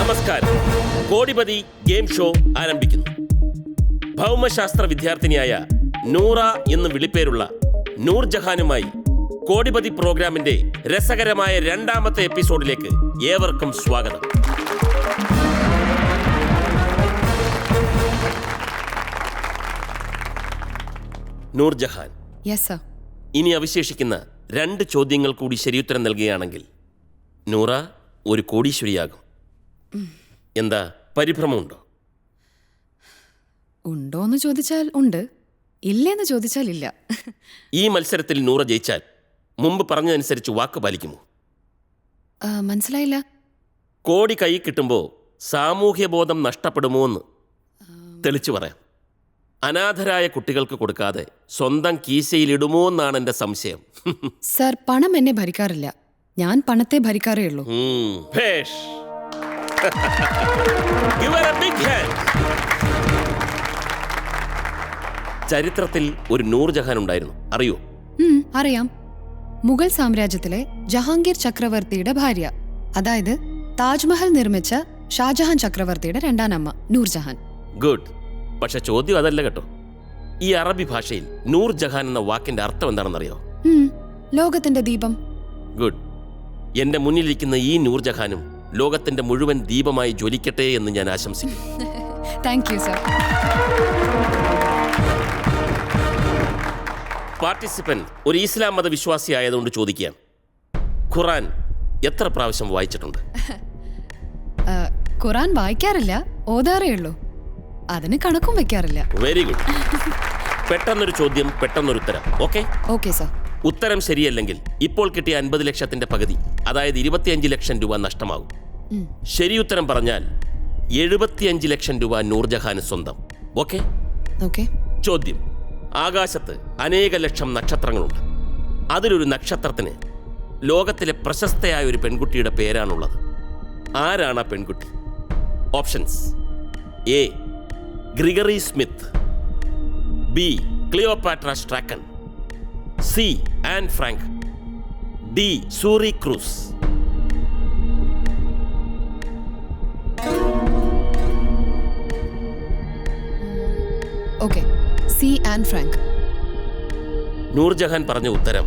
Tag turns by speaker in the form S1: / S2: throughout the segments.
S1: നമസ്കാരം. കോടിപതി game show ആരംഭിക്കുന്നു. ഭൗമശാസ്ത്ര വിദ്യാർത്ഥിനിയായ നൂറ എന്ന് വിളിപ്പേരുള്ള നൂർജഹാനുമായി കോടിപതി പ്രോഗ്രാമിന്റെ രസകരമായ രണ്ടാമത്തെ എപ്പിസോഡിലേക്ക് ഏവർക്കും സ്വാഗതം. നൂർജഹാൻ, ഇനി അവശേഷിക്കുന്ന 2 ചോദ്യങ്ങൾ കൂടി ശരിയുത്തരം നൽകുകയാണെങ്കിൽ നൂറ ഒരു കോടീശ്വരിയാകും. എന്താ പരിഭ്രമമുണ്ടോ?
S2: ഉണ്ടോന്ന് ചോദിച്ചാൽ ഉണ്ട്, ഇല്ലെന്ന് ചോദിച്ചാൽ ഇല്ല.
S1: ഈ മത്സരത്തിൽ നൂറ ജയിച്ചാൽ മുമ്പ് പറഞ്ഞതനുസരിച്ച് വാക്ക് പാലിക്കുമോ?
S2: മനസ്സിലായില്ല.
S1: കോടി കൈ കിട്ടുമ്പോ സാമൂഹ്യബോധം നഷ്ടപ്പെടുമോ എന്ന് തെളിച്ചു പറയാം. അനാഥരായ കുട്ടികൾക്ക് കൊടുക്കാതെ സ്വന്തം കീശയിലിടുമോ എന്നാണ് എന്റെ സംശയം.
S2: സർ, പണം എന്നെ ഭരിക്കാറില്ല, ഞാൻ പണത്തെ ഭരിക്കാറേ ഉള്ളൂ.
S1: ചരിത്രത്തിൽ ഒരു നൂർജഹാൻ ഉണ്ടായിരുന്നു, അറിയോ?
S2: അറിയാം. മുഗൾ സാമ്രാജ്യത്തിലെ ജഹാംഗീർ ചക്രവർത്തിയുടെ ഭാര്യ, അതായത് താജ്മഹൽ നിർമ്മിച്ച ഷാജഹാൻ ചക്രവർത്തിയുടെ 2ാം അമ്മ നൂർജഹാൻ.
S1: ഗുഡ്. പക്ഷെ ചോദ്യം അതല്ല കേട്ടോ. ഈ അറബി ഭാഷയിൽ നൂർജഹാൻ എന്ന വാക്കിന്റെ അർത്ഥം എന്താണെന്നറിയോ?
S2: ലോകത്തിന്റെ ദീപം.
S1: ഗുഡ്. എന്റെ മുന്നിലിരിക്കുന്ന ഈ നൂർജഹാനും ലോകത്തിന്റെ മുഴുവൻ ദീപമായി ജ്വലിക്കട്ടെ എന്ന് ഞാൻ ആശംസിക്കുന്നു.
S2: Thank you sir.
S1: പാർട്ടിസിപ്പന്റ് ഒരു ഇസ്ലാം മത വിശ്വാസി ആയതുകൊണ്ട് ചോദിക്കാം, ഖുറാൻ എത്ര പ്രാവശ്യം വായിച്ചിട്ടുണ്ട്?
S2: ഖുറാൻ വായിക്കാറില്ല, ഓതാറേ ഉള്ളൂ. അതിന് കണക്കും വെക്കാറില്ല.
S1: Very good. പെട്ടെന്നൊരു ചോദ്യം, പെട്ടെന്നൊരു ഉത്തരം.
S2: Okay sir.
S1: ഉത്തരം ശരിയല്ലെങ്കിൽ ഇപ്പോൾ കിട്ടിയ 50 ലക്ഷത്തിന്റെ പകുതി, അതായത് 25 ലക്ഷം രൂപ നഷ്ടമാകും. ശരിയുത്തരം പറഞ്ഞാൽ 75 ലക്ഷം രൂപ നൂർജഹാന് സ്വന്തം. ഓക്കെ? ചോദ്യം: ആകാശത്ത് അനേക ലക്ഷം നക്ഷത്രങ്ങളുണ്ട്. അതിലൊരു നക്ഷത്രത്തിന് ലോകത്തിലെ പ്രശസ്തയായ ഒരു പെൺകുട്ടിയുടെ പേരാണുള്ളത്. ആരാണ് ആ പെൺകുട്ടി? Options: A Gregory Smith, B Cleopatra Strachan, C Anne Frank, D Suri Cruise.
S2: Okay, C Anne Frank.
S1: Noorjahan പറഞ്ഞ ഉത്തരം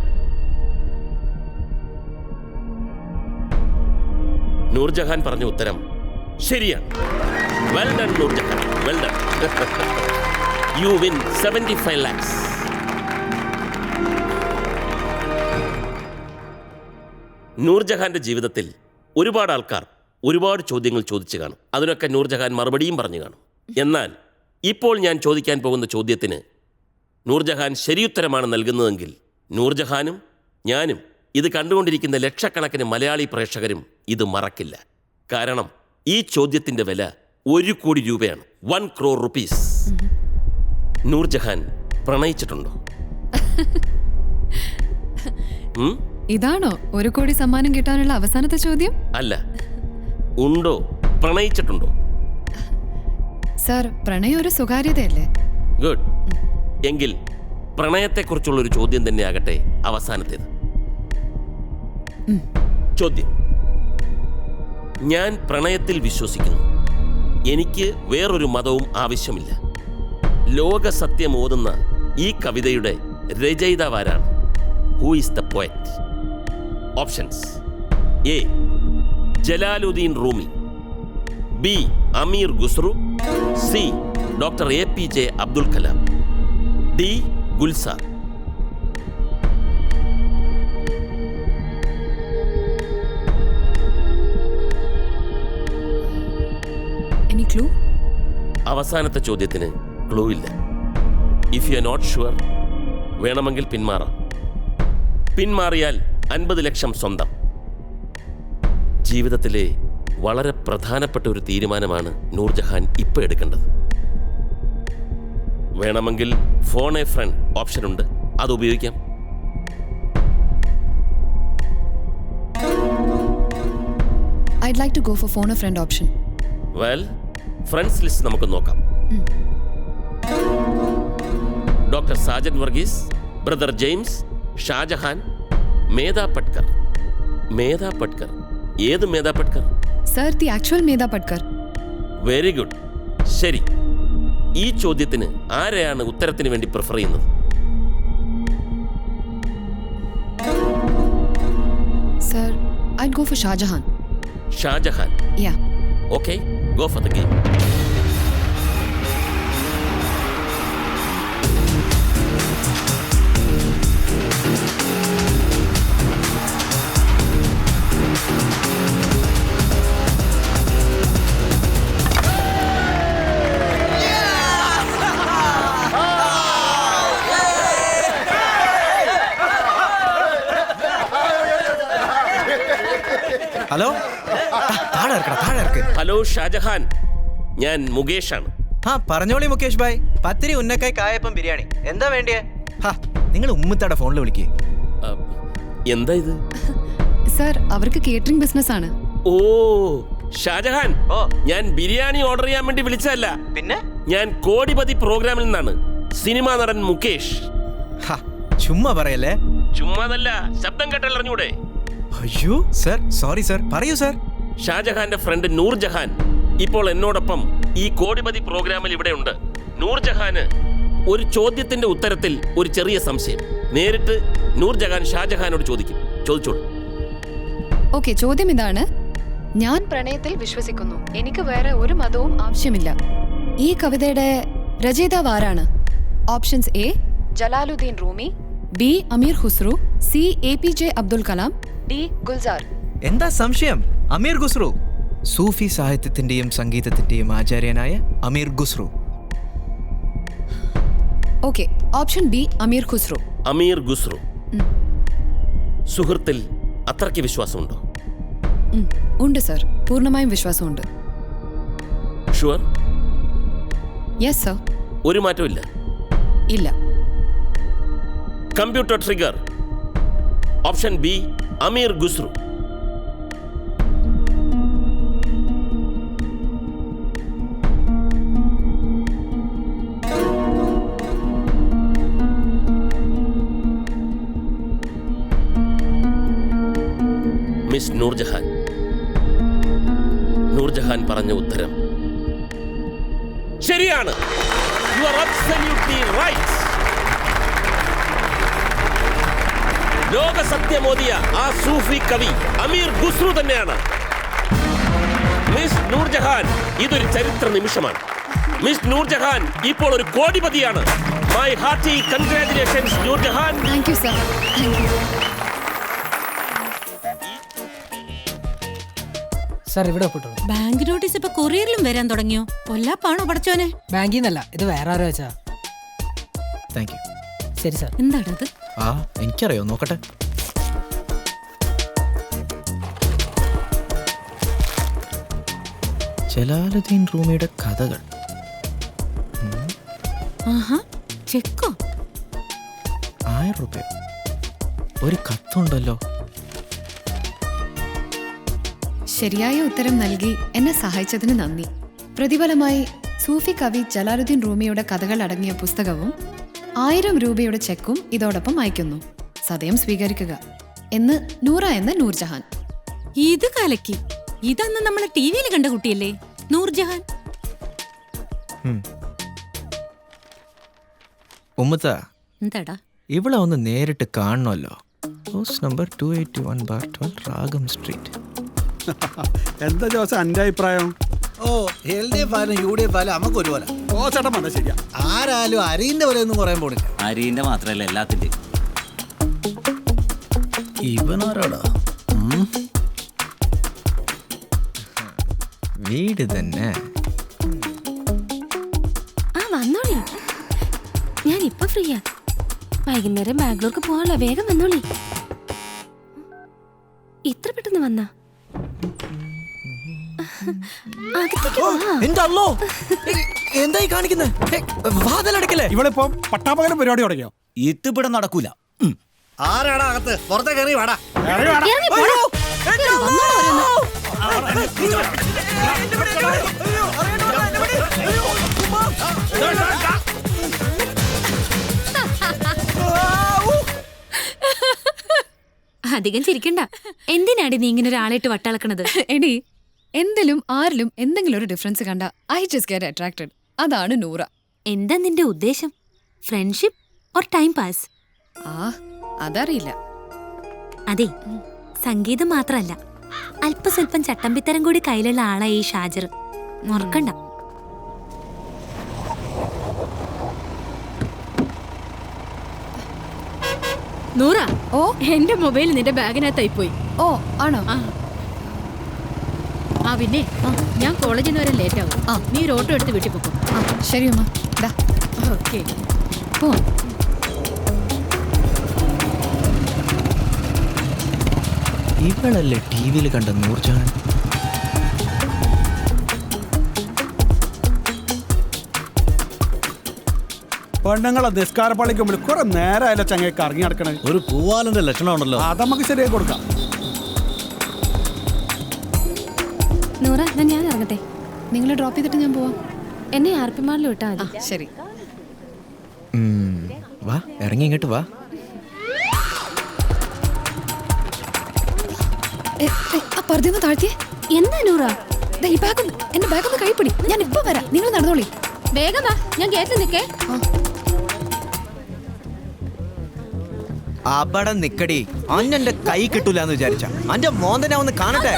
S1: ശരിയാണ്. Well done Noorjahan, well done. You win 75 lakhs. നൂർജഹാന്റെ ജീവിതത്തിൽ ഒരുപാട് ആൾക്കാർ ഒരുപാട് ചോദ്യങ്ങൾ ചോദിച്ചു കാണും. അതിനൊക്കെ നൂർജഹാൻ മറുപടിയും പറഞ്ഞു കാണും. എന്നാൽ ഇപ്പോൾ ഞാൻ ചോദിക്കാൻ പോകുന്ന ചോദ്യത്തിന് നൂർജഹാൻ ശരിയുത്തരമാണ് നൽകുന്നതെങ്കിൽ നൂർജഹാനും ഞാനും ഇത് കണ്ടുകൊണ്ടിരിക്കുന്ന ലക്ഷക്കണക്കിന് മലയാളി പ്രേക്ഷകരും ഇത് മറക്കില്ല. കാരണം ഈ ചോദ്യത്തിന്റെ വില 1 കോടി രൂപയാണ്. 1 crore rupees. നൂർജഹാൻ പ്രണയിച്ചിട്ടുണ്ടോ?
S2: ഇതാണോ 1 കോടി സമ്മാനം കിട്ടാനുള്ള അവസാനത്തെ ചോദ്യം?
S1: അല്ല, ഉണ്ടോ, പ്രണയിച്ചിട്ടുണ്ടോ?
S2: സർ, പ്രണയം ഒരു സ്വകാര്യതയല്ലേ?
S1: ഗുഡ്. എങ്കിൽ പ്രണയത്തെക്കുറിച്ചുള്ളൊരു ചോദ്യം തന്നെ ആകട്ടെ അവസാനത്തേത്. ചോദ്യം: ഞാൻ പ്രണയത്തിൽ വിശ്വസിക്കുന്നു. എനിക്ക് വേറൊരു മതവും ആവശ്യമില്ല. ലോക സത്യം ഓതുന്ന ഈ കവിതയുടെ രചയിതാവാരാണ്? Who is the poet? Options: A Jalaluddin Rumi, B Amir Khusrau, C doctor APJ Abdul Kalam, D Gulzar.
S2: Any clue?
S1: അവസാനത്തെ ചോദ്യത്തിന് ക്ലൂ ഇല്ല. If you are not sure, വേണമെങ്കിൽ പിന്മാറാം. പിന്മാറിയാൽ 50 ലക്ഷം സ്വന്തം. ജീവിതത്തിലെ വളരെ പ്രധാനപ്പെട്ട ഒരു തീരുമാനമാണ് നൂർജഹാൻ ഇപ്പോൾ എടുക്കേണ്ടത്. വേണമെങ്കിൽ ഫോൺ എ ഫ്രണ്ട് ഓപ്ഷൻ ഉണ്ട്, അത് ഉപയോഗിക്കാം.
S2: I'd like to go for phone a friend option.
S1: Well, friends list നമുക്ക് നോക്കാം. Doctor Sajan Varghese, brother James, Shahjahan, Medha Patkar. ഏത് Medha Patkar?
S2: Sir, the actual Medha Patkar.
S1: Very good. ശരി, ഈ ചോദ്യത്തിന് ആരെയാണ് ഉത്തരത്തിന് വേണ്ടി പ്രിഫർ ചെയ്യുന്നത്?
S2: Sir, I go for Shahjahan.
S1: Shahjahan.
S2: Yeah.
S1: Okay, go for the game.
S3: Hello, താഴെ ഇറക്ക്.
S1: ഹലോ ഷാജഹാൻ, ഞാൻ മുകേഷാണ്.
S3: ആ പറഞ്ഞോളി മുകേഷ് ഭായ്. പത്തിരി ഉന്നക്കായ് കായപ്പം ബിരിയാണി എന്താ വേണ്ടിയേ? നിങ്ങൾ ഉമ്മത്താടെ ഫോണിൽ വിളിക്കേ.
S1: എന്താ ഇത്?
S2: സർ, അവർക്ക് കേറ്ററിംഗ് ബിസിനസ് ആണ്.
S1: ഓ ഷാജഹാൻ, ഞാൻ ബിരിയാണി ഓർഡർ ചെയ്യാൻ വേണ്ടി വിളിച്ചതല്ല.
S3: പിന്നെ
S1: ഞാൻ കോടിപതി പ്രോഗ്രാമിൽ നിന്നാണ്. സിനിമാ നടൻ മുകേഷ്.
S3: ചുമ്മാ പറയല്ലേ.
S1: ചുമ്മാതല്ല, ശബ്ദം കേട്ടറിഞ്ഞൂടെ?
S3: അയ്യോ സർ, സോറി സർ, പറയൂ സർ.
S1: ഷാജഹാന്റെ ഫ്രണ്ട് നൂർജഹാൻ ഇപ്പോൾ എന്നോടൊപ്പം ഈ കോടിപതി പ്രോഗ്രാമിൽ ഇവിടെ ഉണ്ട്. നൂർജഹാന് ഒരു ചോദ്യത്തിന്റെ ഉത്തരത്തിൽ ഒരു ചെറിയ സംശയം. നേരിട്ട് നൂർജഹാൻ ഷാജഹാനോട് ചോദിക്കും. ചോദിച്ചോളൂ.
S2: ഓക്കെ, ചോദ്യം ഇതാണ്. ഞാൻ പ്രണയത്തിൽ വിശ്വസിക്കുന്നു. എനിക്ക് വേറെ ഒരു മതവും ആവശ്യമില്ല. ഈ കവിതയുടെ രചയിതാവ് ആരാണ്? Options A Jalaluddin Rumi, B Amir Khusrau, C APJ Abdul Kalam, D Gulzar.
S3: എന്താ സംശയം? അമീർ ഖുസ്രു. സൂഫി സാഹിത്യത്തിന്റെയും സംഗീതത്തിന്റെയും ആചാര്യനായ Amir Khusrau.
S2: Okay, option B Amir Khusrau.
S1: Amir Khusrau. സുഹൃത്തിൽ അത്രയ്ക്ക് വിശ്വാസമുണ്ടോ?
S2: ഉണ്ട് സർ, പൂർണ്ണമായും വിശ്വാസമുണ്ട്.
S1: ഷുവർ?
S2: Yes sir.
S1: ഒരു മാറ്റവും ഇല്ല?
S2: ഇല്ല.
S1: Computer trigger. Option B Amir Khusrau. Miss Noorjahan, Noorjahan പറഞ്ഞ ഉത്തരം ശരിയാണ്. You are absolutely right. ലോക സത്യമോദിയ ആ സൂഫി കവി അമീർ ഖുസ്രു തന്നെയാണ്. മിസ് നൂർജഹാൻ, ഇതൊരു ചരിത്ര നിമിഷമാണ്. മിസ് നൂർജഹാൻ ഇപ്പോൾ ഒരു കോടിപതിയാണ്. My hearty congratulations Noorjahan.
S2: Thank you sir.
S4: Sir ഇവിടെ ഒപ്പിട്ടു.
S5: ബാങ്ക് നോട്ടീസ് ഇപ്പൊ കൊറിയറിലും വരാൻ തുടങ്ങിയോ? കൊല്ലാപ്പാണോ പഠിച്ചോനെ?
S4: ബാങ്കിൽ നിന്നല്ല, ഇത് വേറെ ആരോ വെച്ചാ.
S3: Thank you.
S4: ശരി സാർ.
S5: എന്താണത്?
S3: എനിക്കറിയോ, നോക്കട്ടെ. ജലാലുദ്ദീൻ റൂമിയുടെ കഥകൾ.
S5: ആഹാ, ചെക്കോ?
S3: 1000 രൂപ. ഒരു കത്തുണ്ടല്ലോ.
S2: ശരിയായ ഉത്തരം നൽകി എന്നെ സഹായിച്ചതിന് നന്ദി. പ്രതിഫലമായി സൂഫി കവി ജലാലുദ്ദീൻ റൂമിയുടെ കഥകൾ അടങ്ങിയ പുസ്തകവും 1000 രൂപയുടെ ചെക്കും ഇതോടൊപ്പം അയക്കുന്നു. സദയം സ്വീകരിക്കുക എന്ന് നൂറ എന്ന നൂർജഹാൻ.
S5: ഇത് കലക്കി. ഇതന്ന് നമ്മളെ ടിവിയിൽ കണ്ട കുട്ടിയല്ലേ നൂർജഹാൻ?
S3: ഉമ്മത്ത,
S5: എന്താടാ?
S3: ഇവിടെ ഒന്ന് നേരിട്ട് കാണണമല്ലോ. ഹൗസ് നമ്പർ 281/12 രാഗം സ്ട്രീറ്റ്.
S6: എന്താ ജോസ് എന്റെ അഭിപ്രായം?
S7: LDF ആയാലും UDF ആയാലും നമുക്ക് ഒരുപോലെ.
S6: ചേട്ടൻ പറഞ്ഞ ശരിയാ.
S7: ആരാലും അരിന്റെ പോലെ ഒന്നും പറയാൻ പോണില്ല.
S8: അരിന്റെ മാത്രല്ല എല്ലാത്തിന്റെ.
S3: ഇവനാരാടാ? വീട് തന്നെ.
S9: വന്നോളി, ഞാൻ ഇപ്പൊ ഫ്രീയാ. വൈകുന്നേരം ബാംഗ്ലൂർക്ക് പോവാനുള്ള. വേഗം വന്നോളി. ഇത്ര പെട്ടെന്ന് വന്നാ?
S3: എന്തായി കാണിക്കുന്നത്? വാതിലടക്കല്ലേ?
S6: ഇവളിപ്പോ പട്ടാപകരം പരിപാടി തുടങ്ങിയോ?
S8: ഇത്തിപ്പിടം നടക്കൂല.
S7: ആരാടാ അകത്ത്? പുറത്തേക്ക് ഇറങ്ങി വാടാ.
S9: അധികം ചിരിക്കണ്ട. എന്തിനാടി നീ ഇങ്ങനെ ഒരാളായിട്ട് വട്ടളക്കണത്?
S2: എടി എന്തിലും ആരിലും എന്തെങ്കിലും ഒരു ഡിഫറൻസ് കണ്ട ഐ ജസ്റ്റ് ഗെറ്റ് അട്രാക്റ്റഡ്. അതാണ് നൂറ.
S9: എന്താ നിന്റെ ഉദ്ദേശം? Friendship or time pass?
S2: ആ അതറിയില്ല.
S9: അതെ, സംഗീതം മാത്രല്ല, അല്പസ്വല്പം ചട്ടമ്പിത്തരം കൂടി കയ്യിലുള്ള ആളാ ഈ ഷാജർ. മറക്കണ്ട. നൂറ,
S2: ഓ
S9: എന്റെ മൊബൈൽ നിന്റെ ബാഗിനകത്തായി പോയി.
S2: ഓ ആണോ?
S9: ആ പിന്നെ ഞാൻ കോളേജിൽ നിന്ന് വരെ ലേറ്റ് ആവും. നീ ഒരു ഓട്ടോ എടുത്ത് വീട്ടിൽ പോകും.
S2: ആ ശരി അമ്മ. ദാ
S9: ഓക്കെ.
S2: പോ.
S3: ഇവളല്ലേ ടി വിയിൽ കണ്ട നൂർജഹാൻ?
S6: പെണ്ണുങ്ങളെ നിസ്കാരപ്പള്ളിക്ക് മുമ്പിൽ കുറെ നേരമായല്ലോ ചങ്ങയ്ക്ക് ഇറങ്ങി നടക്കണേ.
S7: ഒരു പൂവാലന്റെ ലക്ഷണം ഉണ്ടല്ലോ.
S6: അത് നമുക്ക് ശരിയായി കൊടുക്കാം.
S9: നൂറ, ഞാൻ ഇറങ്ങട്ടെ.
S2: നിങ്ങൾ ഡ്രോപ്പ് ചെയ്തിട്ട് ഞാൻ പോവാം.
S9: എന്നെ ആർപ്പിമാരിൽ വിട്ടാ മതി.
S2: ശരി.
S3: വാ, ഇറങ്ങി ഇങ്ങോട്ട് വാ.
S2: ആ പർദ്ദയൊന്ന് താഴ്ത്തിയേ.
S9: എന്താ നൂറ?
S2: ദാ ഈ ബാഗ് എന്റെ ബാഗ് ഒന്ന് കൈപ്പിടി. ഞാൻ ഇപ്പൊ വരാം, നിങ്ങൾ നടന്നോളി.
S9: വേഗം വാ, ഞാൻ ഗേറ്റിൽ നിൽക്കേ.
S3: അവിടെ നിക്കടി. അന്നെ കൈ കിട്ടൂലെന്ന് വിചാരിച്ച അന്റെ മോന്തനെ ഒന്ന് കാണട്ടെ.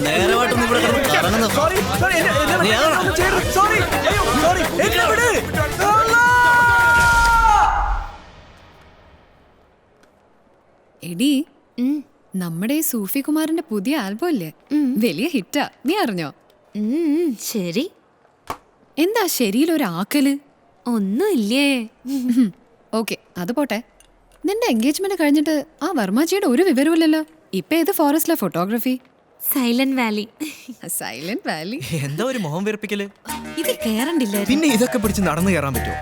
S7: നേരമായിട്ടൊന്നും ഇവിടെ കിടന്ന് കറങ്ങുന്നു. നീ ആരാ?
S2: എടി നമ്മുടെ ഈ സൂഫി കുമാറിന്റെ പുതിയ ആൽബം ഇല്ലേ, വലിയ ഹിറ്റാ. നീ അറിഞ്ഞോ?
S9: ശരി.
S2: എന്താ ശരിയിലൊരു ആക്കല്?
S9: ഒന്നുമില്ലേ.
S2: ഓക്കെ, അത് പോട്ടെ. നിന്റെ എൻഗേജ്മെന്റ് കഴിഞ്ഞിട്ട് ആ വർമ്മജിയുടെ ഒരു വിവരമില്ലല്ലോ. ഇപ്പൊ ഏത് ഫോറസ്റ്റിലെ photography?
S9: Silent Valley.
S2: Silent Valley.
S3: എന്താ ഒരു മോഹം വെറുപ്പിക്കല്?
S9: ഇത് കേറണ്ടില്ല.
S3: പിന്നെ ഇതൊക്കെ പിടിച്ച് നടന്നു കയറാൻ പറ്റുമോ?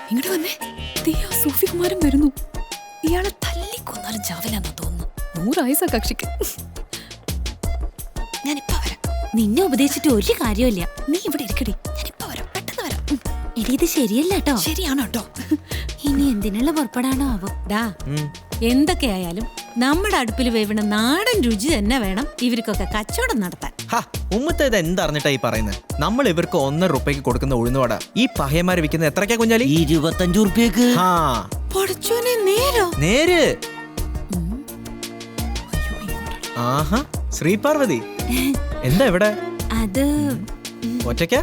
S2: ഇങ്ങോട്ട് വന്നേ. സൂഫി കുമാരൻ വരുന്നു. ഇയാളെ തല്ലിക്കൊന്നാലും ചാവില്ലെന്നാ തോന്നുന്നു. 100 ആയുസാ കക്ഷിക്ക്. ഞാനിപ്പോ വരാം.
S9: നിന്നെ ഉപദേശിച്ചിട്ട് ഒരു കാര്യമില്ല.
S2: നീ ഇവിടെ ഇരിക്കടി, ഞാനിപ്പോ വരാം. പെട്ടെന്ന് വരാം.
S9: എടി, ഇത് ശരിയല്ല കേട്ടോ.
S2: ശരിയാണോ കേട്ടോ?
S9: ഇനി എന്തിനുള്ള പുറപ്പെടാനോ ആവോ.
S5: എന്തൊക്കെയായാലും നമ്മുടെ അടുപ്പിൽ വേവണ നാടൻ രുചി തന്നെ വേണം ഇവർക്കൊക്കെ കച്ചവടം നടത്താൻ.
S3: ഉമ്മത്തെ ഇത് എന്തറിഞ്ഞിട്ടാ ഈ പറയുന്നത്? നമ്മൾ ഇവർക്ക് 1 രൂപയ്ക്ക് കൊടുക്കുന്ന ഉഴുന്നുവട ഈ പഹയന്മാര് വിൽക്കുന്നത് എത്രക്കാ കുഞ്ഞാലി?
S8: 25 ഉറുപ്പ്യക്ക്.
S3: നേര്. ആഹാ, ശ്രീപാർവതി എന്താ ഇവിടെ?
S9: അത്
S3: ഒറ്റയ്ക്കാ?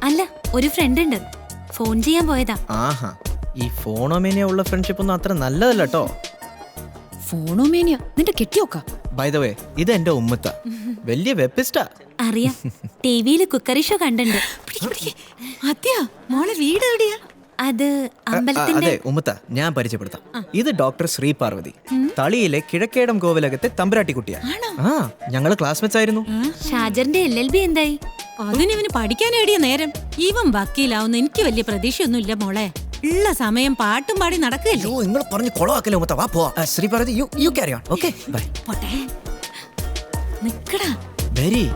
S9: അല്ല, ഒരു ഫ്രണ്ട് ഉണ്ട്. ഫോൺ ചെയ്യാൻ പോയതാ.
S3: ആഹാ, ഈ ഫോണോമേനിയ ഉള്ള ഫ്രണ്ട്ഷിപ്പ് ഒന്നും അത്ര നല്ലതല്ല കേട്ടോ.
S2: ഫോണോമേനിയ നിന്റെ കെട്ടിയോക്കാ?
S3: ബൈ ദ വേ, ഇത് എന്റെ ഉമ്മത്ത, വലിയ വെബിസ്റ്റാ.
S9: അറിയാം, ടിവിയില് കുക്കറി ഷോ കണ്ടുണ്ട്.
S5: അതെയാ? മോളെ വീട് എവിടെയാ?
S9: അത് അമ്പലത്തിന്റെ.
S3: അതെ ഉമ്മത്ത, ഞാൻ പരിചയപ്പെടുത്താം. ഇത് ഡോക്ടർ ശ്രീപാർവതി, തളിയിലെ കിഴക്കേടം കോവിലകത്തെ തമ്പുരാട്ടിക്കുട്ടിയാ. ആ, ഞങ്ങള് ക്ലാസ്മേറ്റ്സ് ആയിരുന്നു.
S9: ഷാജറിന്റെ LLB എന്തായി?
S5: അതിനിവന് പഠിക്കാനേടിയ നേരം. ഇവൻ വക്കീലാവുന്ന എനിക്ക് വലിയ പ്രതീക്ഷയൊന്നുമില്ല മോളെ. ഉള്ള സമയം പാട്ടും പാടി നടക്കുകയല്ലോ.
S3: നിങ്ങൾ പറഞ്ഞു കൊളവാക്കല്ലേ ഉമ്മത്ത. വാ പോവാ. Sreeparvathi, you carry on. Okay, bye.
S5: പോട്ടെ, നിക്കടാ.
S3: വെരി.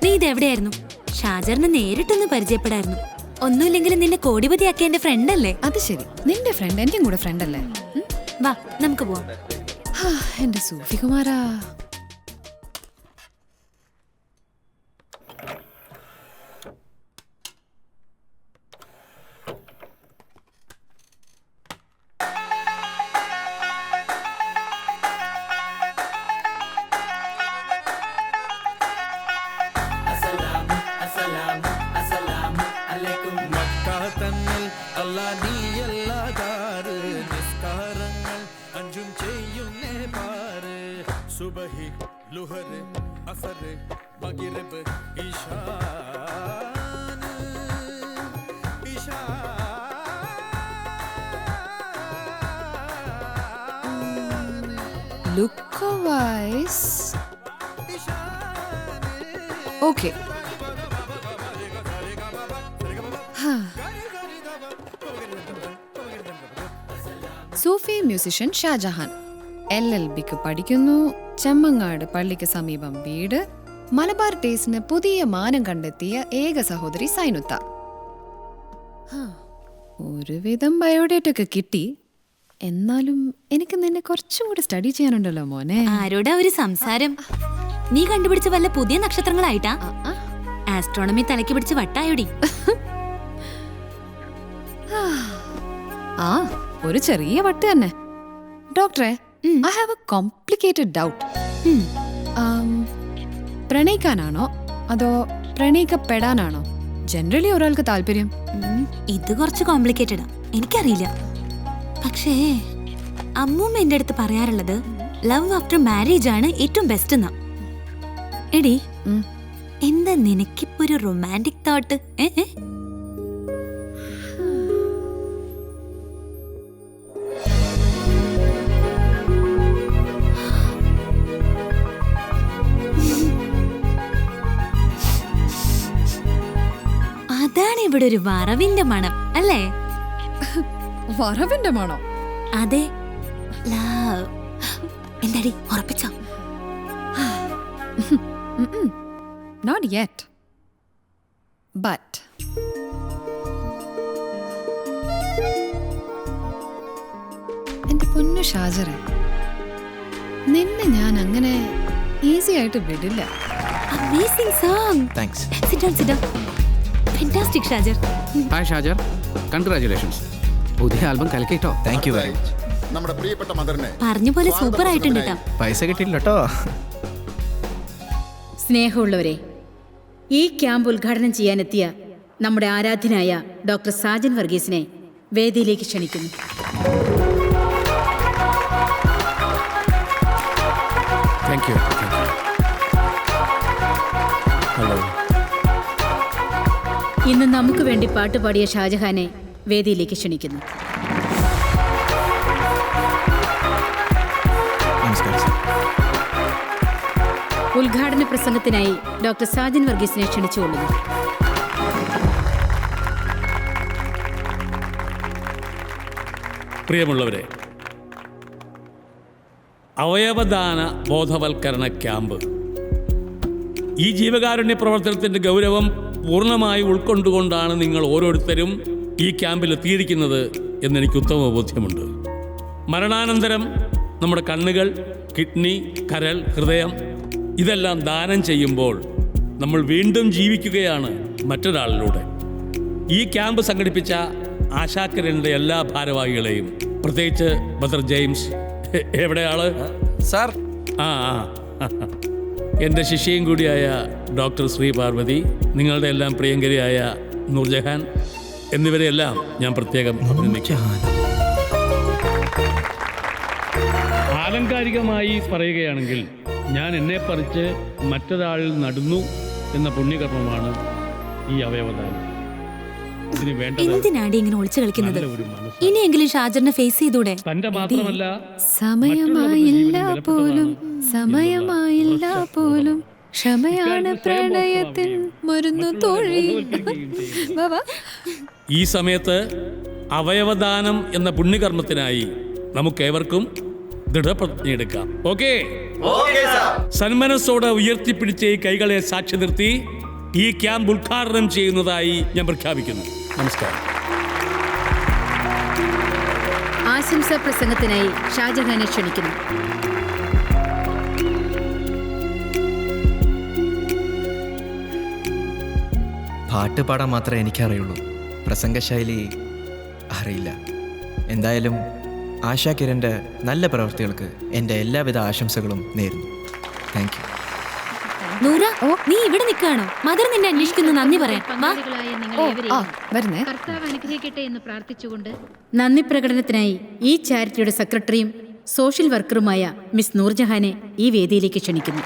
S9: നീ ഇത് എവിടെയായിരുന്നു? ഷാജറിനെ നേരിട്ടൊന്ന് പരിചയപ്പെടായിരുന്നു. ഒന്നുമില്ലെങ്കിലും നിന്നെ കോടിപതിയാക്കിയ എന്റെ ഫ്രണ്ട് അല്ലേ?
S2: അത് ശരി, നിന്റെ ഫ്രണ്ട് എന്റെയും കൂടെ ഫ്രണ്ട് അല്ലേ?
S9: വാ, നമുക്ക് പോവാം.
S2: എന്റെ സൂഫി കുമാരാ.
S10: സുബഹി ലുഹർ അസർ മഗ്രിബ് ഇശാൻ
S2: Look wise. Okay. സൂഫി മ്യൂസിഷ്യൻ ഷാജഹാൻ, LLBക്ക് പഠിക്കുന്നു, ചെമ്മങ്ങാട് പള്ളിക്ക് സമീപം വീട്, മലബാർ ടേസ്റ്റിന് പുതിയ മാനം കണ്ടെത്തിയ ഏക സഹോദരി സൈനുത്ത. ഒരുവിധം ബയോഡേറ്റ ഒക്കെ കിട്ടി. എന്നാലും എനിക്ക് നിന്നെ കുറച്ചും കൂടി സ്റ്റഡി ചെയ്യാനുണ്ടല്ലോ മോനെ.
S9: ആരോടാ ഒരു സംസാരം? നീ കണ്ടുപിടിച്ച വല്ല പുതിയ നക്ഷത്രങ്ങളായിട്ടാ? ആസ്ട്രോണമി തലയ്ക്ക് പിടിച്ച് വട്ടായോടി.
S2: ആ ഒരു ചെറിയ വട്ട് തന്നെ. ഡോക്ടറെ, I have a complicated doubt. പ്രണയിക്കാനാണോ അതോ പ്രണയിക്കപ്പെടാനാണോ ജനറലി ഒരാൾക്ക് താല്പര്യം?
S9: ഇത് കുറച്ച് കോംപ്ലിക്കേറ്റഡാ, എനിക്കറിയില്ല. പക്ഷേ അമ്മൂമ്മ എന്റെ അടുത്ത് പറയാറുള്ളത് ലവ് ആഫ്റ്റർ മാരേജ് ആണ് ഏറ്റവും ബെസ്റ്റ് എന്നാ. എടി, എന്താ നിനക്കിപ്പോ ഒരു റൊമാൻറ്റിക് തോട്ട്? അതാണ് ഇവിടെ ഒരു വറവിന്റെ മണം അല്ലേ?
S2: വറവിന്റെ മണോ?
S9: അതെ. ലവ്. എന്താടി, ഉറപ്പിച്ചോ?
S2: നോട്ട് യെറ്റ്, ബട്ട് എന്റെ പൊന്നു ഷാജറെ, നിന്നെ ഞാൻ അങ്ങനെ ഈസി ആയിട്ട് വിടില്ല.
S9: Amazing song.
S3: Thanks.
S9: Sit down, sit down. Fantastic, Shajar.
S11: Hi Shajar, congratulations. പുതിയ ആൽബം കലക്കിട്ടോ.
S3: Thank you very much.
S10: നമ്മുടെ പ്രിയപ്പെട്ട മദറിനെ
S9: പറഞ്ഞ പോലെ സൂപ്പർ ആയിട്ടുണ്ട് കേട്ടോ.
S3: പൈസ കിട്ടിയില്ല കേട്ടോ.
S5: സ്നേഹമുള്ളവരെ, ഈ ക്യാമ്പ് ഉദ്ഘാടനം ചെയ്യാനെത്തിയ നമ്മുടെ ആരാധ്യനായ ഡോക്ടർ സാജൻ വർഗീസിനെ വേദിയിലേക്ക് ക്ഷണിക്കുന്നു.
S11: Thank you. ഹലോ.
S5: ഇന്ന് നമുക്ക് വേണ്ടി പാട്ടുപാടിയ ഷാജഹാനെ വേദിയിലേക്ക് ക്ഷണിക്കുന്നു.
S3: നമസ്കാരം സർ.
S5: ഉദ്ഘാടന പ്രസംഗത്തിനായി ഡോക്ടർ സാജൻ വർഗീസിനെ ക്ഷണിച്ചുകൊള്ളുന്നു.
S12: പ്രിയമുള്ളവരെ, അവയവദാന ബോധവൽക്കരണ ക്യാമ്പ് ഈ ജീവകാരുണ്യ പ്രവർത്തനത്തിൻ്റെ ഗൗരവം പൂർണ്ണമായി ഉൾക്കൊണ്ടുകൊണ്ടാണ് നിങ്ങൾ ഓരോരുത്തരും ഈ ക്യാമ്പിൽ എത്തിയിരിക്കുന്നത് എന്നെനിക്ക് ഉത്തമ ബോധ്യമുണ്ട്. മരണാനന്തരം നമ്മുടെ കണ്ണുകൾ, കിഡ്നി, കരൾ, ഹൃദയം ഇതെല്ലാം ദാനം ചെയ്യുമ്പോൾ നമ്മൾ വീണ്ടും ജീവിക്കുകയാണ് മറ്റൊരാളിലൂടെ. ഈ ക്യാമ്പ് സംഘടിപ്പിച്ച ആശാക്കിരണിൻ്റെ എല്ലാ ഭാരവാഹികളെയും, പ്രത്യേകിച്ച് ബദർ ജെയിംസ്, എവിടെയാള്
S3: സാർ,
S12: എൻ്റെ ശിഷ്യയും കൂടിയായ ഡോക്ടർ ശ്രീ പാർവതി, നിങ്ങളുടെ എല്ലാം പ്രിയങ്കരിയായ നൂർജഹാൻ എന്നിവരെയെല്ലാം ഞാൻ പ്രത്യേകം അഭിനന്ദിക്കുന്നു. ആലങ്കാരികമായി പറയുകയാണെങ്കിൽ ഞാൻ എന്നെ പറിച്ച് മറ്റൊരാളിൽ നടുന്നു എന്ന പുണ്യകർമ്മമാണ് ഈ അവയവദാനം. ഇതിന് വേണ്ടത്
S9: എന്തിനാടി ഇങ്ങനെ ഒളിച്ചു കളിക്കുന്നത്?
S12: നല്ല ഒരു മനസ്സ്.
S9: ഇനിയെങ്കിലും ഷാജറിനെ ഫേസ് ചെയ്തൂടെ?
S12: തന്റെ മാത്രമല്ല
S2: സമയമായില്ല പോലും, സമയമായില്ല പോലും, ക്ഷമയാണ് പ്രണയത്തിൻ മരുന്നു തോഴി.
S12: ഈ സമയത്ത് അവയവദാനം എന്ന പുണ്യകർമ്മത്തിനായി നമുക്കേവർക്കും ദൃഢപ്രതിജ്ഞയെടുക്കാം. ഓക്കെ? സന്മനസ്സോടെ ഉയർത്തിപ്പിടിച്ച ഈ കൈകളെ സാക്ഷി നിർത്തി ഈ ക്യാമ്പ് ഉദ്ഘാടനം ചെയ്യുന്നതായി ഞാൻ പ്രഖ്യാപിക്കുന്നു. നമസ്കാരം.
S5: ആശംസാ പ്രസംഗത്തിനായി ഷാജഹാനെ ക്ഷണിക്കുന്നു.
S3: പാട്ട് പാടാൻ മാത്രമേ എനിക്കറിയുള്ളൂ, പ്രസംഗശൈലി അറിയില്ല. എന്തായാലും ആശാ കിരണിൻ്റെ നല്ല പ്രവൃത്തികൾക്ക് എൻ്റെ എല്ലാവിധ ആശംസകളും നേരുന്നു. Thank you.
S9: നൂറ, നീ ഇവിടെ നിൽക്കുകയാണോ? മദർ നിന്നെ അന്വേഷിക്കുന്നു. നന്ദി പറയാൻ വാ.
S2: വരുന്നേ.
S5: കർത്താവ് അനുഗ്രഹിക്കട്ടെ എന്ന് പ്രാർത്ഥിച്ചുകൊണ്ട് നന്ദി പ്രകടനത്തിനായി ഈ ചാരിറ്റിയുടെ സെക്രട്ടറിയും സോഷ്യൽ വർക്കറുമായ മിസ് നൂർജഹാനെ ഈ വേദിയിലേക്ക് ക്ഷണിക്കുന്നു.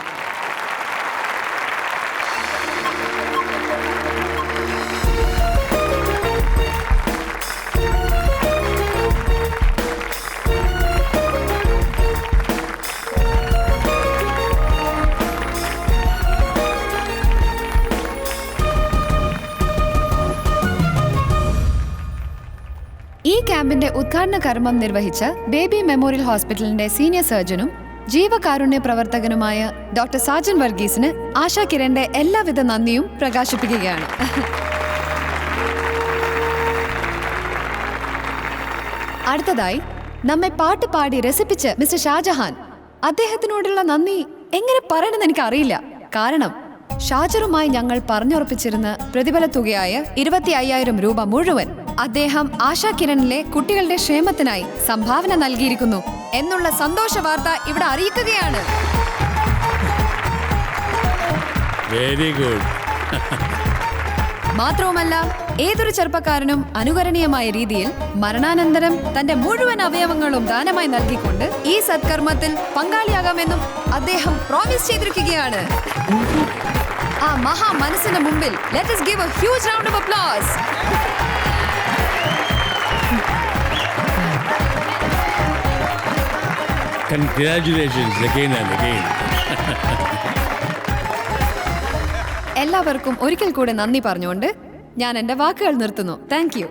S2: ഈ ക്യാമ്പിന്റെ ഉദ്ഘാടന കർമ്മം നിർവഹിച്ച ബേബി മെമ്മോറിയൽ ഹോസ്പിറ്റലിന്റെ സീനിയർ സർജനും ജീവകാരുണ്യ പ്രവർത്തകനുമായ ഡോക്ടർ സാജൻ വർഗീസിന് ആശാ കിരണിന്റെ എല്ലാവിധ നന്ദിയും പ്രകാശിപ്പിക്കുകയാണ്. അടുത്തതായി നമ്മെ പാട്ട് പാടി രസിപ്പിച്ച് മിസ്റ്റർ ഷാജഹാൻ. അദ്ദേഹത്തിനോടുള്ള നന്ദി എങ്ങനെ പറയണമെന്ന് എനിക്ക് അറിയില്ല. കാരണം ഷാജറുമായി ഞങ്ങൾ പറഞ്ഞുറപ്പിച്ചിരുന്ന പ്രതിഫല തുകയായ 25,000 രൂപ മുഴുവൻ അദ്ദേഹം ആശാ കിരണിലെ കുട്ടികളുടെ ക്ഷേമത്തിനായി സംഭാവന നൽകിയിരിക്കുന്നു എന്നുള്ള സന്തോഷ വാർത്ത ഇവിടെ അറിയിക്കുകയാണ്.
S12: Very good.
S2: മാത്രവുമല്ല, ഏതൊരു ചെറുപ്പക്കാരനും അനുകരണീയമായ രീതിയിൽ മരണാനന്തരം തന്റെ മുഴുവൻ അവയവങ്ങളും ദാനമായി നൽകിക്കൊണ്ട് ഈ സത്കർമ്മത്തിൽ പങ്കാളിയാകാമെന്നും അദ്ദേഹം പ്രോമിസ് ചെയ്തിരിക്കുകയാണ്. ആ മഹാ മനസ്സിന് മുമ്പിൽ let us give a huge round of applause.
S12: Congratulations again and again.
S2: എല്ലാവർക്കും ഒരിക്കൽ കൂടെ നന്ദി പറഞ്ഞുകൊണ്ട് ഞാൻ എൻ്റെ വാക്കുകൾ നിർത്തുന്നു. Thank you.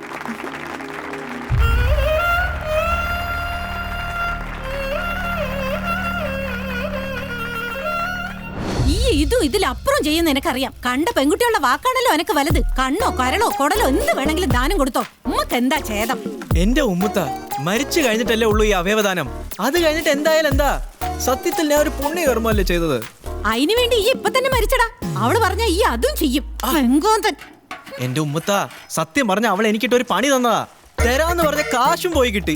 S5: ഇതും ഇതിലപ്പുറം ചെയ്യുന്ന എനിക്കറിയാം. കണ്ട പെൺകുട്ടികളുടെ വാക്കാണല്ലോ എനക്ക് വലുത്. കണ്ണോ കരളോ കൊടലോ എന്ത് വേണമെങ്കിലും ദാനം കൊടുത്തോ. ഉമ്മക്ക് എന്താ ഛേദം?
S3: എന്റെ ഉമ്മുത്ത മരിച്ചു കഴിഞ്ഞിട്ടല്ലേ ഉള്ളൂ ഈ അവയവദാനം. അത് കഴിഞ്ഞിട്ട് എന്തായാലും എന്താ? സത്യത്തിൽ ഞാൻ ഒരു പുണ്യകർമ്മല്ലേ ചെയ്തത്.
S5: അതിനു വേണ്ടി ഈ ഇപ്പൊ തന്നെ മരിച്ചടാ. അവള് പറഞ്ഞ ഈ അതും ചെയ്യും.
S3: എന്റെ ഉമ്മുത്ത സത്യം പറഞ്ഞ അവൾ എനിക്കിട്ട് ഒരു പണി തന്നതാ. തരാന്ന് പറഞ്ഞ കാശും പോയി കിട്ടി.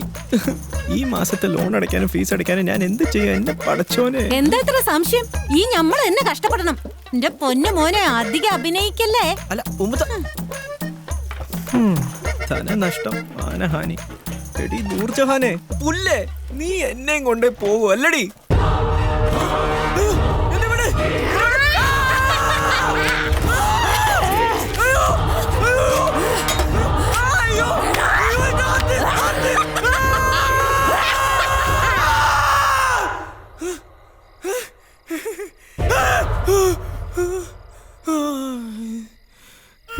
S3: ഈ മാസത്തെ ലോൺ അടയ്ക്കാനും ഫീസ് അടയ്ക്കാനും ഞാൻ എന്ത് ചെയ്യാ എന്റെ പടച്ചോനെ?
S5: എന്താ ഇത്ര സംശയം? ഈ നമ്മൾ എന്നെ കഷ്ടപ്പെടണം. എന്റെ പൊന്നു മോനെ അധികം അഭിനയിക്കല്ലേ.
S3: അല്ല ഉമ്മുത്ത ധനനഷ്ടം മാനഹാനി. എടി നൂർജഹാനെ പുല്ലേ, നീ എന്നെയും കൊണ്ടേ പോവൂ അല്ലടി?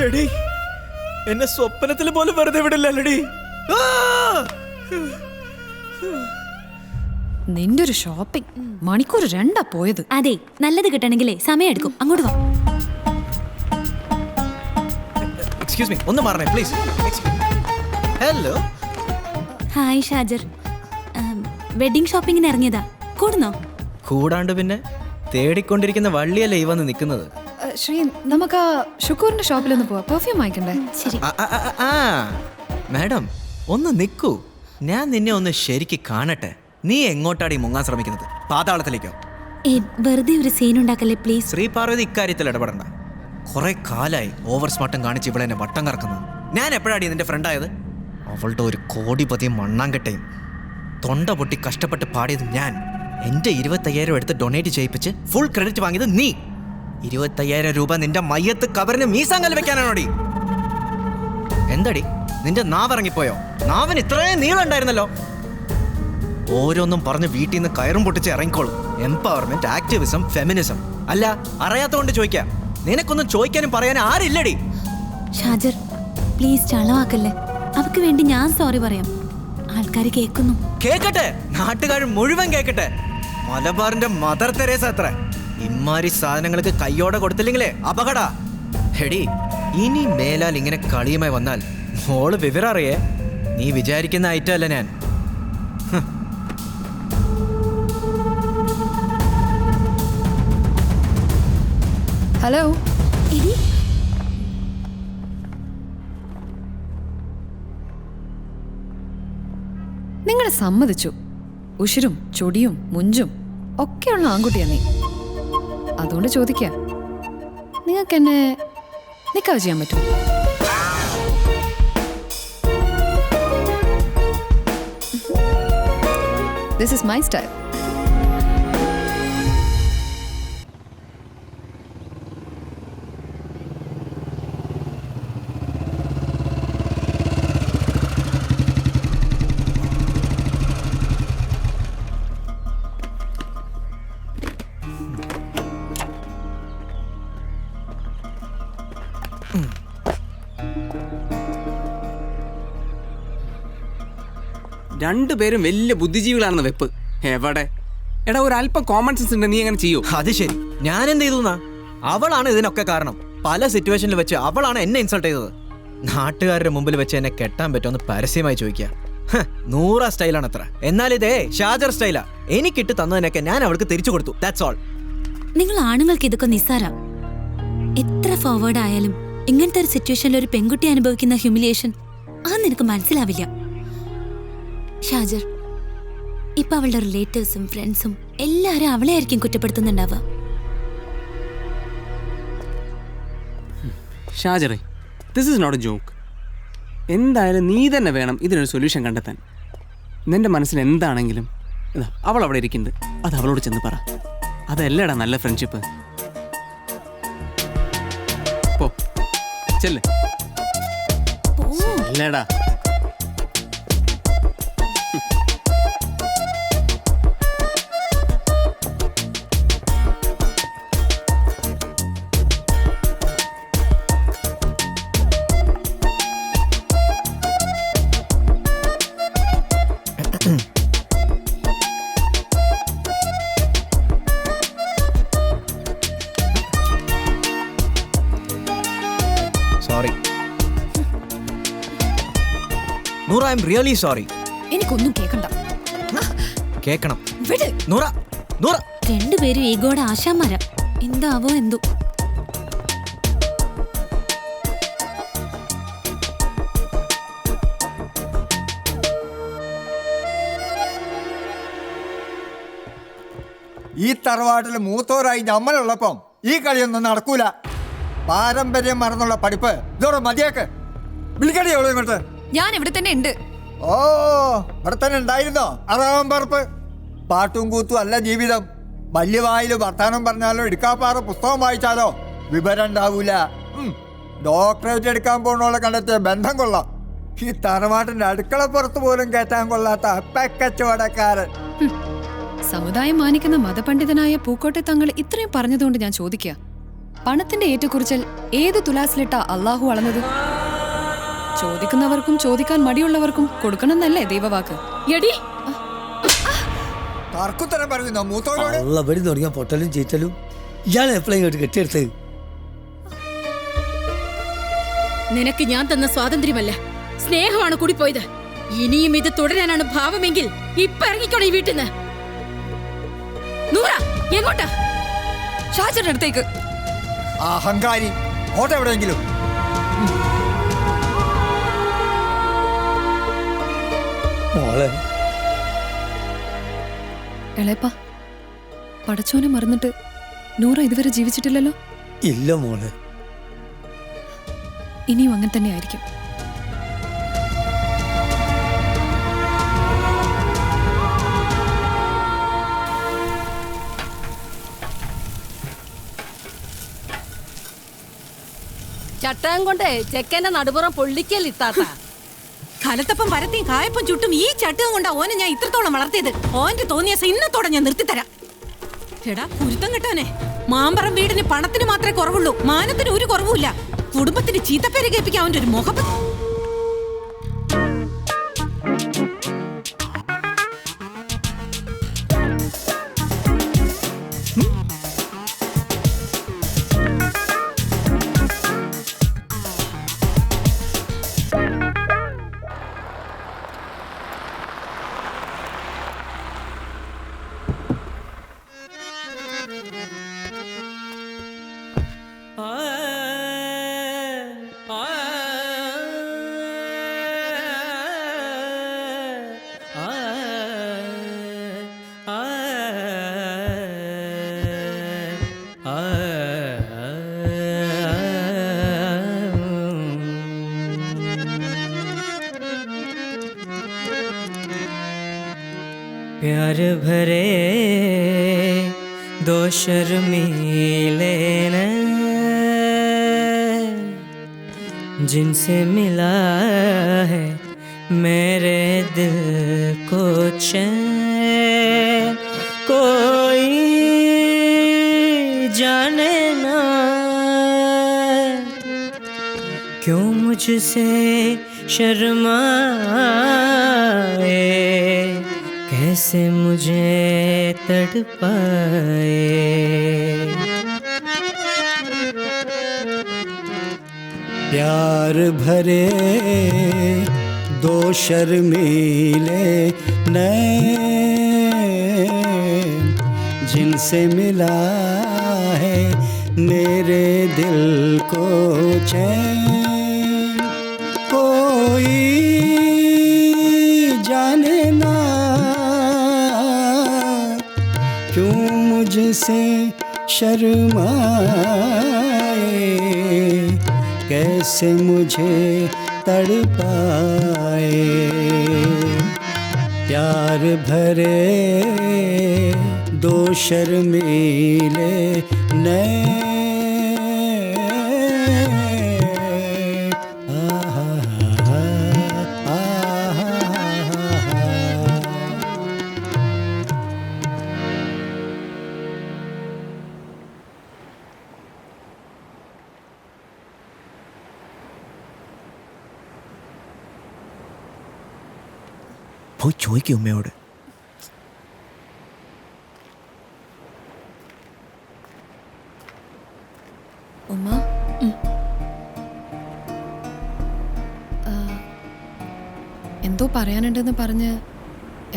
S3: എടി എന്നെ സ്വപ്നത്തിൽ പോലും വെറുതെ വിടില്ലടി.
S2: നിന്റെ ഒരു ഷോപ്പിംഗ് മണിക്കൂർ 2 പോയത്.
S9: അതെ, നല്ലത് കിട്ടണമെങ്കിലേ സമയം എടുക്കും. അങ്ങോട്ട് വാ.
S3: എക്സ്ക്യൂസ് മീ, ഒന്ന് മാറണേ please. Hello.
S9: Hi Shajar. Wedding ഷോപ്പിങ്ങിന് ഇറങ്ങിയതാ. കൂടുന്നോ?
S3: കൂടാണ്ട് പിന്നെ തേടിക്കൊണ്ടിരിക്കുന്ന വള്ളിയല്ലേ ഈ വന്ന് നിൽക്കുന്നത്.
S2: ശ്രീ, നമുക്ക് ആ ഷുക്കൂറിന്റെ ഷോപ്പിലൊന്ന് പോവാം. പെർഫ്യൂം വാങ്ങിക്കണ്ടേ?
S9: ശരി.
S3: മാഡം ഒന്ന് നിൽക്കൂ. ഞാൻ നിന്നെ ഒന്ന് ശരിക്ക് കാണട്ടെ. നീ എങ്ങോട്ടാടി മുങ്ങാൻ ശ്രമിക്കുന്നത്? പാതാളത്തിലേക്കോ?
S9: വെറുതെ ഒരു സീൻ ഉണ്ടാക്കല്ലേ പ്ലീസ്.
S3: ശ്രീ പാർവതി ഇക്കാര്യത്തിൽ ഇടപെടണ്ട. കുറെ കാലായി ഓവർ സ്മാർട്ടും കാണിച്ച് ഇവിടെ എന്നെ വട്ടം കറക്കുന്നത്. ഞാൻ എപ്പോഴാടി നിന്റെ ഫ്രണ്ടായത്? അവളുടെ ഒരു കോടിപതിയും മണ്ണാങ്കട്ടയും തൊണ്ട പൊട്ടി കഷ്ടപ്പെട്ട് പാടിയത് ഞാൻ. എന്റെ 25,000 എടുത്ത് ഡൊണേറ്റ് ചെയ്യിപ്പിച്ച് ഫുൾ ക്രെഡിറ്റ് വാങ്ങിയത് നീ. 25,000 രൂപ നിന്റെ മയ്യത്ത് കവറിന് മീസാങ്കൽ വെക്കാനാണോടി? എന്തടി നിന്റെ നാവിറങ്ങിപ്പോയോ? നാവിന് ഇത്രയും നീളം ഉണ്ടായിരുന്നല്ലോ. ഓരോന്നും പറഞ്ഞ് വീട്ടിൽ നിന്ന് കയറും പൊട്ടിച്ച് ഇറങ്ങിക്കോളും. Empowerment, activism, feminism. അല്ല അറിയാത്തതുകൊണ്ട് ചോദിക്കാം. നിനക്കൊന്നും ചോദിക്കാനും പറയാനും ആരില്ലടി.
S9: ഷാജർ പ്ലീസ് ചളവാക്കല്ലേ. അവക്ക് വേണ്ടി ഞാൻ സോറി പറയാം. ആൾക്കാർ കേൾക്കുന്നു.
S3: കേക്കട്ടെ, നാട്ടുകാർ മുഴുവൻ കേക്കട്ടെ. മലബാറിന്റെ മദർ തെരേസ അത്ര. ഇമ്മാരി സാധനങ്ങൾക്ക് കയ്യോടെ കൊടുത്തില്ലെങ്കിലേ അപകട. ഹെടി, ഇനി മേലാൽ ഇങ്ങനെ കളിയുമായി വന്നാൽ മോള് വിവരം അറിയേ. നീ വിചാരിക്കുന്ന ഐറ്റം അല്ല ഞാൻ.
S2: ഹലോ. നിങ്ങൾ സമ്മതിച്ചു. ഉഷിരും ചൊടിയും മുഞ്ചും ഒക്കെയുള്ള ആൺകുട്ടിയാ നീ. അതുകൊണ്ട് ചോദിക്കാം, നിങ്ങൾക്ക് എന്നെ നിക്കാവ് ചെയ്യാൻ പറ്റും? This is my style.
S11: രണ്ടുപേരും വലിയ ബുദ്ധിജീവികളാണെന്ന് വെപ്പ്. എവിടെ എടാ, ഒരു അല്പം കോമൺ സെൻസ് ഉണ്ട്, നീ അങ്ങനെ ചെയ്യൂ?
S3: അത് ശരി, ഞാൻ എന്ത് ചെയ്തു? അവളാണ് ഇതിനൊക്കെ കാരണം. പല സിറ്റുവേഷനിൽ വെച്ച് അവളാണ് എന്നെ ഇൻസൾട്ട് ചെയ്തത്. നാട്ടുകാരുടെ മുമ്പിൽ വെച്ച് എന്നെ കെട്ടാൻ പറ്റുമെന്ന് പരസ്യമായി ചോദിക്കുക. നൂറ സ്റ്റൈലാണ് അത്ര. എന്നാൽ ഇതേ ഷാജർ സ്റ്റൈലാ. എനിക്കിട്ട് തന്നതിനൊക്കെ ഞാൻ അവൾക്ക് തിരിച്ചു കൊടുത്തു. That's all.
S9: നിങ്ങൾ ആണുങ്ങൾക്ക് ഇതൊക്കെ നിസ്സാര. എത്ര ഫോർവേഡ് ആയാലും ഇങ്ങനത്തെ ഒരു സിറ്റുവേഷനിൽ ഒരു പെൺകുട്ടി അനുഭവിക്കുന്ന ഹ്യൂമിലിയേഷൻ അത് നിനക്ക് മനസ്സിലാവില്ല. ഷാജർ, ഇപ്പൊ അവളുടെ റിലേറ്റീവ്സും ഫ്രണ്ട്സും എല്ലാരും അവളെ ആയിരിക്കും കുറ്റപ്പെടുത്തുന്നുണ്ടാവുക.
S11: ഷാജറെ, this is not a joke. എന്തായാലും നീ തന്നെ വേണം ഇതിനൊരു സൊല്യൂഷൻ കണ്ടെത്താൻ. നിന്റെ മനസ്സിൽ എന്താണെങ്കിലും ഇതാ അവൾ അവിടെ ഇരിക്കുന്നുണ്ട്, അത് അവളോട് ചെന്ന് പറ. അതല്ലടാ നല്ല ഫ്രണ്ട്ഷിപ്പ്. പോ, ചെല്ലേ. അല്ലേടാ.
S3: Sorry Noora, I am really sorry.
S2: എനിക്കൊന്നും കേൾക്കണ്ട.
S3: കേക്കണം
S2: വിട്.
S3: നൂറ, നൂറ.
S9: രണ്ടുപേരും ഈഗോടെ ആശാമാരാ. എന്താവോ എന്തോ.
S13: ഈ തറവാട്ടിൽ മൂത്തോരായി നമ്മളുള്ളപ്പം ഈ കളിയൊന്നും നടക്കൂല. പാരമ്പര്യം മറന്നുള്ള പഠിപ്പ് ഇതോടെ മതിയാക്ക്. വിളിക്കടി എവിടെ ഇങ്ങോട്ട്.
S2: ഞാൻ ഇവിടെ തന്നെ ഉണ്ട്.
S13: ഓ, ഇവിടെ തന്നെ ഉണ്ടായിരുന്നോ? അറാം പറപ്പ്. പാട്ടും കൂത്തും അല്ല ജീവിതം. വലിയ വായിൽ വർത്താനം പറഞ്ഞാലോ ഇടുക്കാപ്പാറ പുസ്തകം വായിച്ചാലോ വിവരം ഉണ്ടാവൂല. ഡോക്ടറേറ്റ് എടുക്കാൻ പോണോളെ കണ്ടെത്തിയ ബന്ധം കൊള്ളാം. ഈ തറവാട്ടിന്റെ അടുക്കളപ്പുറത്ത് പോലും കയറ്റാൻ കൊള്ളാത്ത അപ്പക്കച്ചവടക്കാരൻ.
S2: സമുദായം മാനിക്കുന്ന മതപണ്ഡിതനായ പൂക്കോട്ടെ തങ്ങൾ ഇത്രയും പറഞ്ഞതുകൊണ്ട് ഞാൻ ചോദിക്കുക, പണത്തിന്റെ ഏറ്റക്കുറിച്ചൽ ഏത് തുലാസിലിട്ടാ അള്ളാഹു അളന്നത്? ചോദിക്കുന്നവർക്കും ചോദിക്കാൻ മടിയുള്ളവർക്കും കൊടുക്കണമെന്നല്ലേ ദൈവവാക്ക്? എടി
S13: തർക്കുത്തരം പറയുന്ന മൂത്തോരോട്
S7: തുടങ്ങിയ പൊട്ടലും ചീറ്റലും ഇയാൾ എപ്പോഴും ഇങ്ങോട്ട് കെട്ടിയെടുത്തത്.
S5: നിനക്ക് ഞാൻ തന്ന സ്വാതന്ത്ര്യമല്ല, സ്നേഹമാണ് കൂടി പോയത്. ഇനിയും ഇത് തുടരാനാണ് ഭാവമെങ്കിൽ ഇപ്പൊ ഇറങ്ങിക്കോണം ഈ വീട്ടിൽ നിന്ന്. നൂറ, എങ്ങോട്ടാ?
S2: ഷാജറിന്റെ അടുത്തേക്ക്.
S13: അഹങ്കാരി, ഓട്ടെ എവിടെയെങ്കിലും.
S7: മോളെ
S2: എളേപ്പ, പടച്ചോനെ മറന്നിട്ട് നൂറ ഇതുവരെ ജീവിച്ചിട്ടില്ലല്ലോ.
S7: ഇല്ല മോളെ,
S2: ഇനിയും അങ്ങനെ തന്നെ ആയിരിക്കും.
S5: ചട്ടം കൊണ്ട് ചെക്കന്റെ നടുപുറം പൊള്ളിക്കലിത്താത്ത കലത്തപ്പം പരത്തിയും കായപ്പം ചുട്ടും ഈ ചട്ടകം കൊണ്ടാ ഓനെ ഞാൻ ഇത്രത്തോളം വളർത്തിയത്. ഓന്റെ തോന്നിയ ഇന്നത്തോടെ ഞാൻ നിർത്തിത്തരാം. എടാ കുരുത്തം കെട്ടാനെ, മാമ്പറം വീടിന് പണത്തിന് മാത്രമേ കുറവുള്ളൂ, മാനത്തിന് ഒരു കുറവുമില്ല. കുടുംബത്തിന് ചീത്തപ്പേര് കേൾപ്പിക്കാൻ അവന്റെ ഒരു മുഖം.
S14: प्यार भरे दो शर्मीले जिनसे मिला है मेरे दिल को चैन, कोई जाने ना क्यों मुझसे शर्माए कैसे मुझे तड़पाए।
S6: प्यार भरे दो शर्मीले नैन जिनसे मिला है मेरे दिल को चैन। कोई जाने ना क्यों मुझसे शर्माए, कैसे मुझे तड़पाए। प्यार भरे दो शर्मीले नैन।
S3: പോയി ചോദിക്കും ഉമ്മയോട്.
S2: ഉമ്മ എന്തോ പറയാനുണ്ടെന്ന് പറഞ്ഞ്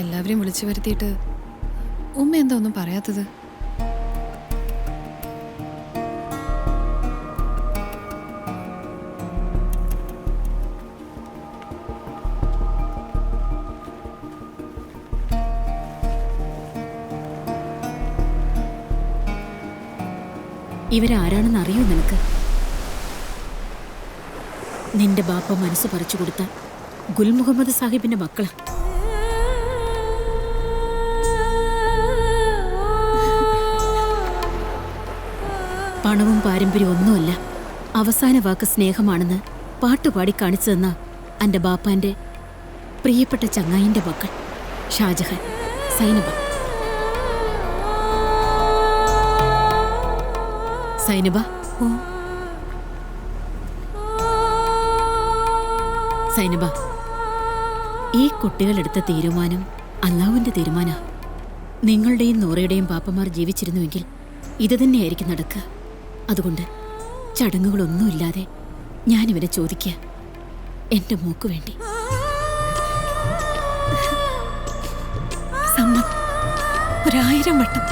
S2: എല്ലാവരെയും വിളിച്ചു വരുത്തിയിട്ട് ഉമ്മ എന്താ ഒന്നും പറയാത്തത്?
S9: ഇവരാരാണെന്ന് അറിയോ നിനക്ക്? നിന്റെ ബാപ്പ മനസ്സ് പറിച്ചു കൊടുത്ത ഗുൽ മുഹമ്മദ് സാഹിബിന്റെ മക്കളാ. പണവും പാരമ്പര്യവും ഒന്നുമല്ല, അവസാന വാക്ക് സ്നേഹമാണെന്ന് പാട്ടുപാടി കാണിച്ചു തന്ന എൻ്റെ ബാപ്പാന്റെ പ്രിയപ്പെട്ട ചങ്ങായിന്റെ മക്കൾ ഷാജഹാൻ, സൈനബ. സൈനബ, സൈനബ, ഈ കുട്ടികളെടുത്ത തീരുമാനം അള്ളാഹുവിന്റെ തീരുമാനാ. നിങ്ങളുടെയും നൂറയുടെയും പാപ്പമാർ ജീവിച്ചിരുന്നുവെങ്കിൽ ഇത് തന്നെയായിരിക്കും നടക്കുക. അതുകൊണ്ട് ചടങ്ങുകളൊന്നുമില്ലാതെ ഞാനിവനെ ചോദിക്കുക, എന്റെ മോക്ക് വേണ്ടി.
S5: സമ്മതം 1000 വട്ടം.